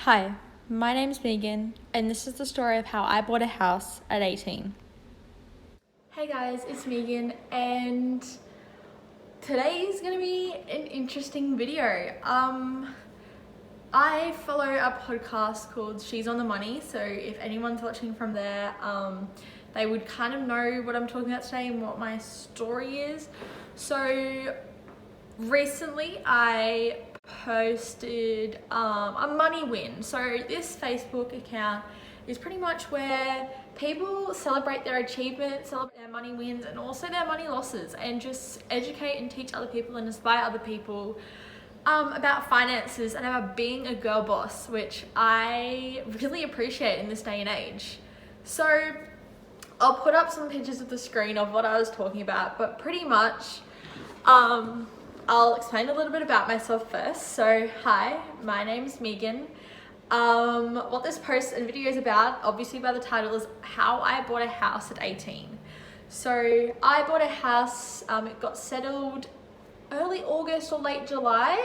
Hi, my name's Megan, and this is the story of how I bought a house at 18. Hey guys, it's Megan, and today is going to be an interesting video. I follow a podcast called She's on the Money, so if anyone's watching from there, they would kind of know what I'm talking about today and what my story is. So recently I posted a money win. So this Facebook account is pretty much where people celebrate their achievements, celebrate their money wins, and also their money losses, and just educate and teach other people and inspire other people about finances and about being a girl boss, which I really appreciate in this day and age. So I'll put up some pictures of the screen of what I was talking about, but pretty much I'll explain a little bit about myself first. So hi, my name's Megan. What this post and video is about, obviously by the title, is how I bought a house at 18. So I bought a house, it got settled early August or late July,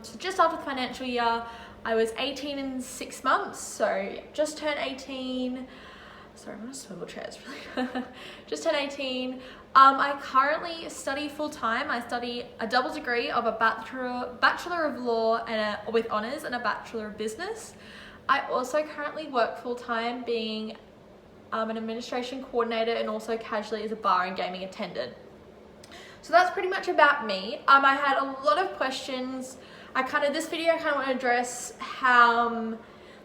so just after the financial year. I was 18 in 6 months, so just turned 18. Sorry, I'm gonna swivel chairs really. Just turned 18. I currently study full-time. I study a double degree of a Bachelor of Law and with honours and a Bachelor of Business. I also currently work full-time being an administration coordinator and also casually as a bar and gaming attendant. So that's pretty much about me. I had a lot of questions. This video I kind of want to address how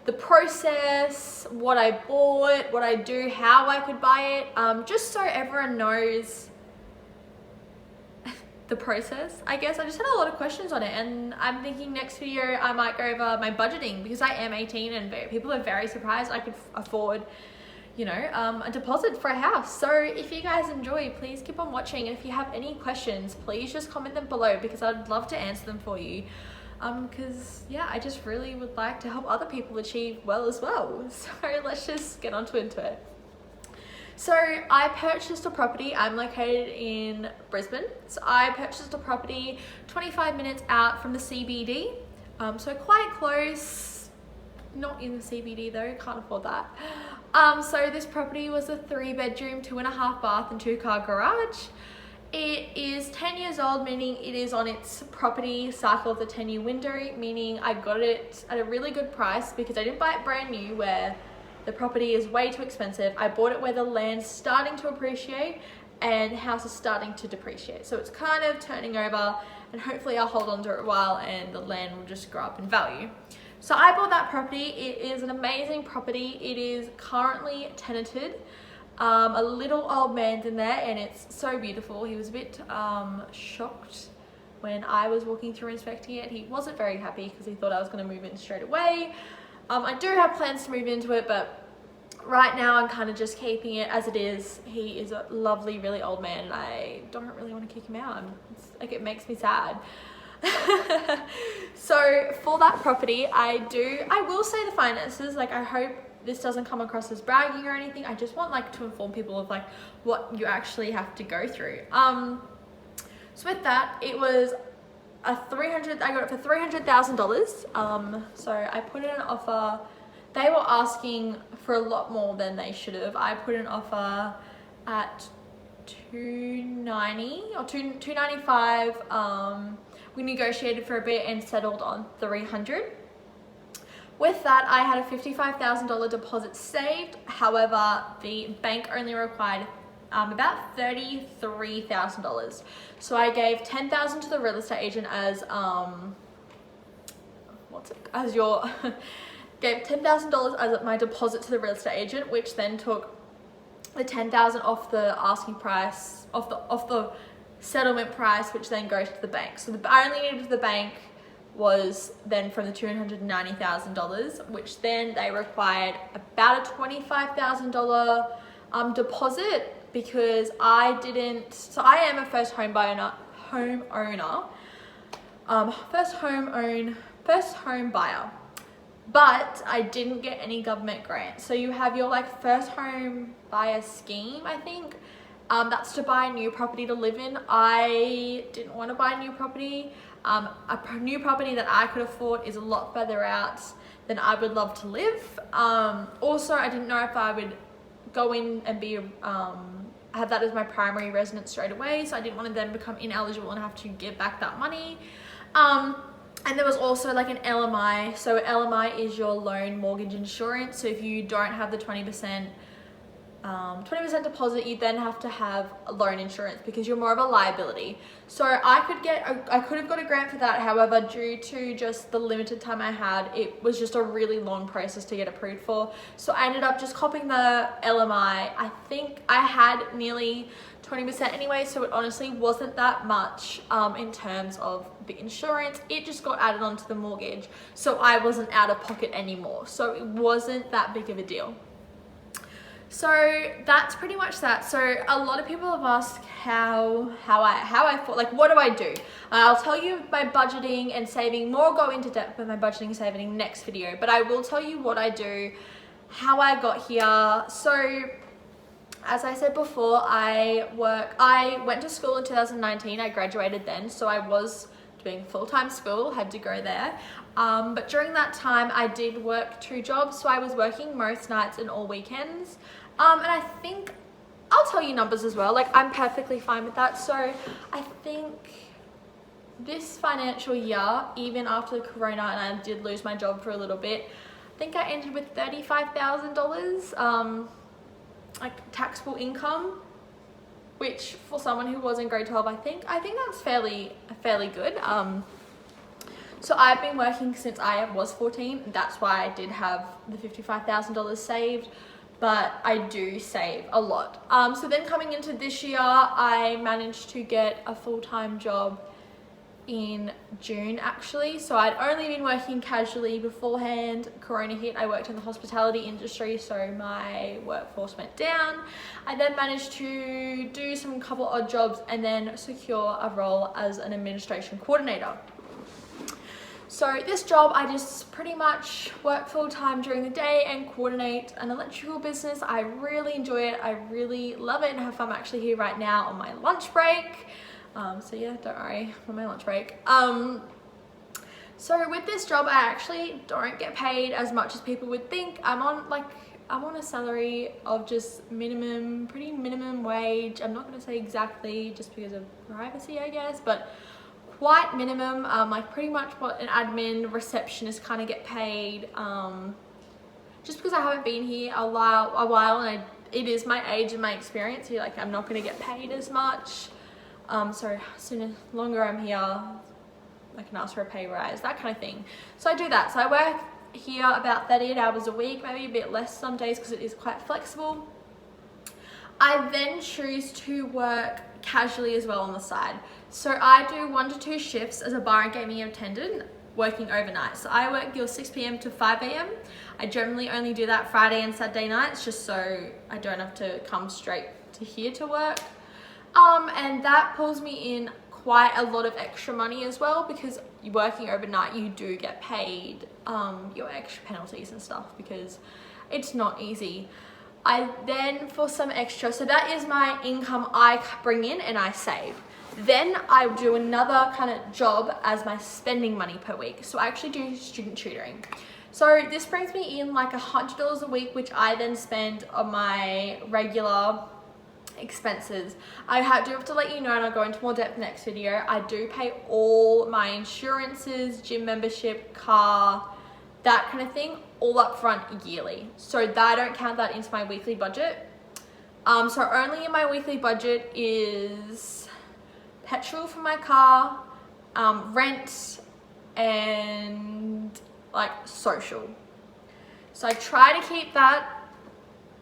the process, what I bought, what I do, how I could buy it, just so everyone knows the process. I guess I just had a lot of questions on it, and I'm thinking next video I might go over my budgeting, because I am 18 and people are very surprised I could afford a deposit for a house. So if you guys enjoy, please keep on watching, and if you have any questions, please just comment them below, because I'd love to answer them for you. Because yeah, I just really would like to help other people achieve well as well. So let's just get into it. So I purchased a property. I'm located in Brisbane. So I purchased a property 25 minutes out from the CBD. So quite close, not in the CBD though, can't afford that. So this property was a 3-bedroom, 2.5 bath and 2-car garage. It is 10 years old, meaning it is on its property cycle of the 10-year window, meaning I got it at a really good price because I didn't buy it brand new where the property is way too expensive. I bought it where the land's starting to appreciate and the house is starting to depreciate. So it's kind of turning over, and hopefully I'll hold on to it a while and the land will just grow up in value. So I bought that property. It is an amazing property. It is currently tenanted. A little old man's in there and it's so beautiful. He was a bit shocked when I was walking through inspecting it. He wasn't very happy because he thought I was going to move in straight away. I do have plans to move into it, but right now I'm kind of just keeping it as it is. He is a lovely, really old man and I don't really want to kick him out. It makes me sad. So for that property, I will say the finances, I hope this doesn't come across as bragging or anything. I just want to inform people of what you actually have to go through. So with that, it was I got it for $300,000. So I put in an offer. They were asking for a lot more than they should have. I put an offer at $290 or $295. We negotiated for a bit and settled on $300. With that, I had a $55,000 deposit saved. However, the bank only required about $33,000. So I gave $10,000 to the real estate agent as gave $10,000 as my deposit to the real estate agent, which then took the $10,000 off the asking price, off the settlement price, which then goes to the bank. So I only needed the bank was then from the $290,000, which then they required about a $25,000 deposit, because I am a first home buyer, first home buyer, but I didn't get any government grant. So you have your first home buyer scheme, I think. That's to buy a new property to live in. I didn't want to buy a new property. New property that I could afford is a lot further out than I would love to live. Also, I didn't know if I would go in and be have that as my primary residence straight away, so I didn't want to then become ineligible and have to give back that money. And there was also like an LMI. So LMI is your loan mortgage insurance. So if you don't have the 20% deposit, you then have to have a loan insurance because you're more of a liability. So I could have got a grant for that. However, due to just the limited time I had, it was just a really long process to get approved for. So I ended up just copying the LMI. I think I had nearly 20% anyway, so it honestly wasn't that much in terms of the insurance. It just got added onto the mortgage, so I wasn't out of pocket anymore. So it wasn't that big of a deal. So that's pretty much that. So a lot of people have asked how I thought, like, what do I do? I'll tell you my budgeting and saving. More go into depth with my budgeting and saving next video, but I will tell you what I do, how I got here. So as I said before, I went to school in 2019. I graduated then, so I was doing full-time school, had to go there. But during that time, I did work 2 jobs. So I was working most nights and all weekends. And I think, I'll tell you numbers as well. Like, I'm perfectly fine with that. So I think this financial year, even after the corona, and I did lose my job for a little bit, I think I ended with $35,000, like taxable income, which for someone who was in grade 12, I think that's fairly good. So I've been working since I was 14. That's why I did have the $55,000 saved, but I do save a lot. So then coming into this year, I managed to get a full-time job in June actually. So I'd only been working casually beforehand. Corona hit. I worked in the hospitality industry, so my workforce went down. I then managed to do some couple odd jobs and then secure a role as an administration coordinator. So this job, I just pretty much work full-time during the day and coordinate an electrical business. I really enjoy it. I really love it. And have fun. I'm actually here right now on my lunch break. So yeah, don't worry, I'm on my lunch break. So with this job, I actually don't get paid as much as people would think. I'm on a salary of just pretty minimum wage. I'm not going to say exactly just because of privacy, I guess, but quite minimum, like pretty much what an admin receptionist kind of get paid. Just because I haven't been here a while, and it is my age and my experience, so like I'm not going to get paid as much. So longer I'm here, I can ask for a pay rise, that kind of thing. So I do that. So I work here about 38 hours a week, maybe a bit less some days because it is quite flexible. I then choose to work casually as well on the side. So I do 1 to 2 shifts as a bar and gaming attendant, working overnight. So I work till 6 p.m. to 5 a.m. I generally only do that Friday and Saturday nights, just so I don't have to come straight to here to work. And that pulls me in quite a lot of extra money as well, because working overnight, you do get paid your extra penalties and stuff, because it's not easy. I then, for some extra, so that is my income I bring in and I save. Then I do another kind of job as my spending money per week. So I actually do student tutoring. So this brings me in like $100 a week, which I then spend on my regular expenses. I do have to let you know, and I'll go into more depth next video, I do pay all my insurances, gym membership, car, that kind of thing, all up front yearly. So that I don't count that into my weekly budget. So only in my weekly budget is petrol for my car, rent, and like social. So I try to keep that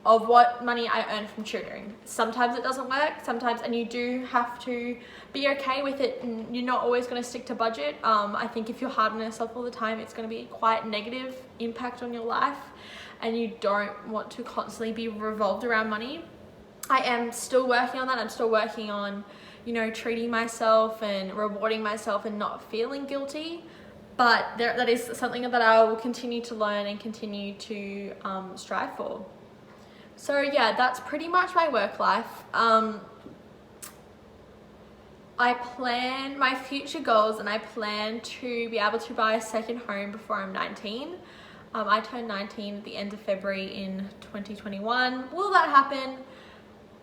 of what money I earn from tutoring. Sometimes it doesn't work, and you do have to be okay with it, and you're not always going to stick to budget. I think if you're hard on yourself all the time, it's going to be quite negative impact on your life, and you don't want to constantly be revolved around money. I am still working on that. I'm still working on, treating myself and rewarding myself and not feeling guilty. But that is something that I will continue to learn and continue to strive for. So yeah, that's pretty much my work life. I plan my future goals, and I plan to be able to buy a second home before I'm 19. I turned 19 at the end of February in 2021. Will that happen?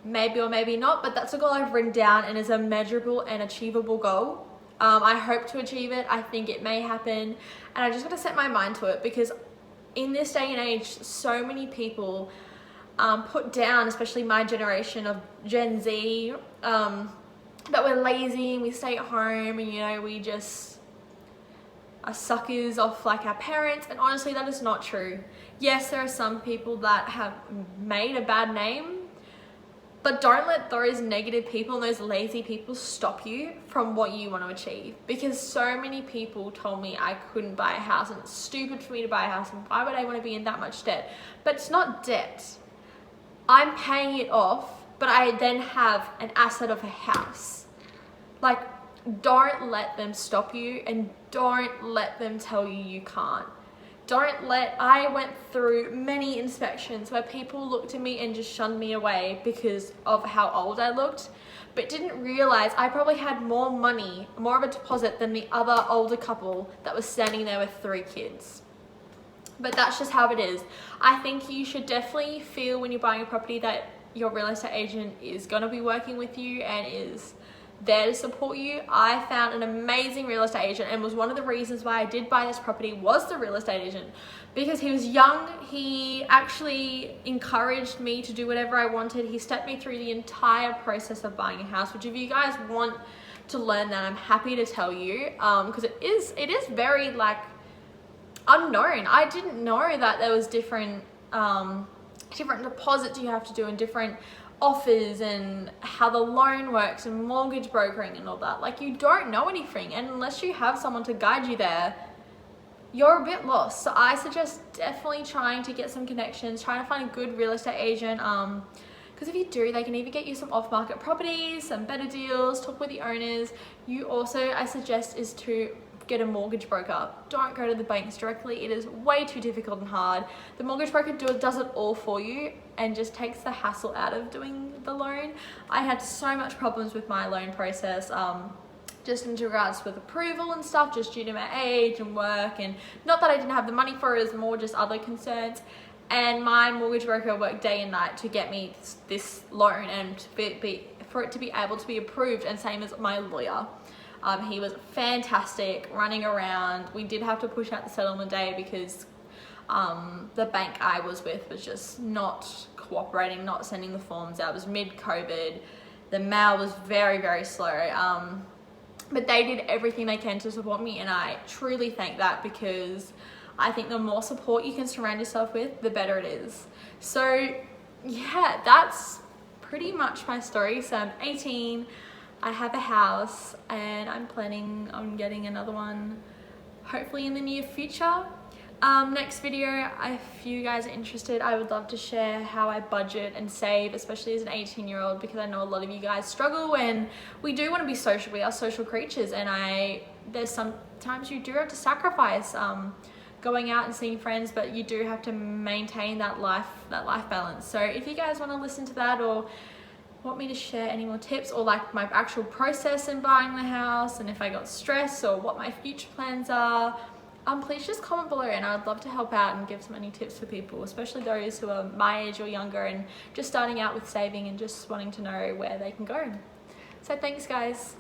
Maybe or maybe not, but that's a goal I've written down and is a measurable and achievable goal. I hope to achieve it. I think it may happen, and I just got to set my mind to it, because in this day and age, so many people put down, especially my generation of Gen Z, that we're lazy and we stay at home, and you know, we just are suckers off like our parents. And honestly, that is not true. Yes, there are some people that have made a bad name, but don't let those negative people and those lazy people stop you from what you want to achieve. Because so many people told me I couldn't buy a house, and it's stupid for me to buy a house, and why would I want to be in that much debt? But it's not debt. I'm paying it off, but I then have an asset of a house. Like, don't let them stop you, and don't let them tell you you can't. I went through many inspections where people looked at me and just shunned me away because of how old I looked, but didn't realize I probably had more money, more of a deposit than the other older couple that was standing there with 3 kids. But that's just how it is. I think you should definitely feel when you're buying a property that your real estate agent is going to be working with you and is there to support you. I found an amazing real estate agent, and was one of the reasons why I did buy this property was the real estate agent, because he was young. He actually encouraged me to do whatever I wanted. He stepped me through the entire process of buying a house, which if you guys want to learn that, I'm happy to tell you, because it is very like unknown. I didn't know that there was different deposits you have to do and different offers and how the loan works and mortgage brokering and all that. Like, you don't know anything, and unless you have someone to guide you there, you're a bit lost. So I suggest definitely trying to get some connections, trying to find a good real estate agent, because if you do, they can either get you some off-market properties, some better deals, talk with the owners. You also, I suggest, is to get a mortgage broker. Don't go to the banks directly. It is way too difficult and hard. The mortgage broker does it all for you and just takes the hassle out of doing the loan. I had so much problems with my loan process, just in regards with approval and stuff, just due to my age and work, and not that I didn't have the money for it, it was more just other concerns. And my mortgage broker worked day and night to get me this loan and for it to be able to be approved, and same as my lawyer. He was fantastic running around. We did have to push out the settlement day because the bank I was with was just not cooperating, not sending the forms out. It was mid-COVID. The mail was very, very slow. But they did everything they can to support me, and I truly thank that, because I think the more support you can surround yourself with, the better it is. So yeah, that's pretty much my story. So I'm 18. I have a house, and I'm planning on getting another one hopefully in the near future. Next video, if you guys are interested, I would love to share how I budget and save, especially as an 18-year-old, because I know a lot of you guys struggle, and we do want to be social. We are social creatures, and there's sometimes you do have to sacrifice going out and seeing friends, but you do have to maintain that life balance. So if you guys want to listen to that, or want me to share any more tips, or like my actual process in buying the house, and if I got stressed, or what my future plans are, please just comment below, and I'd love to help out and give some any tips for people, especially those who are my age or younger and just starting out with saving and just wanting to know where they can go. So thanks guys.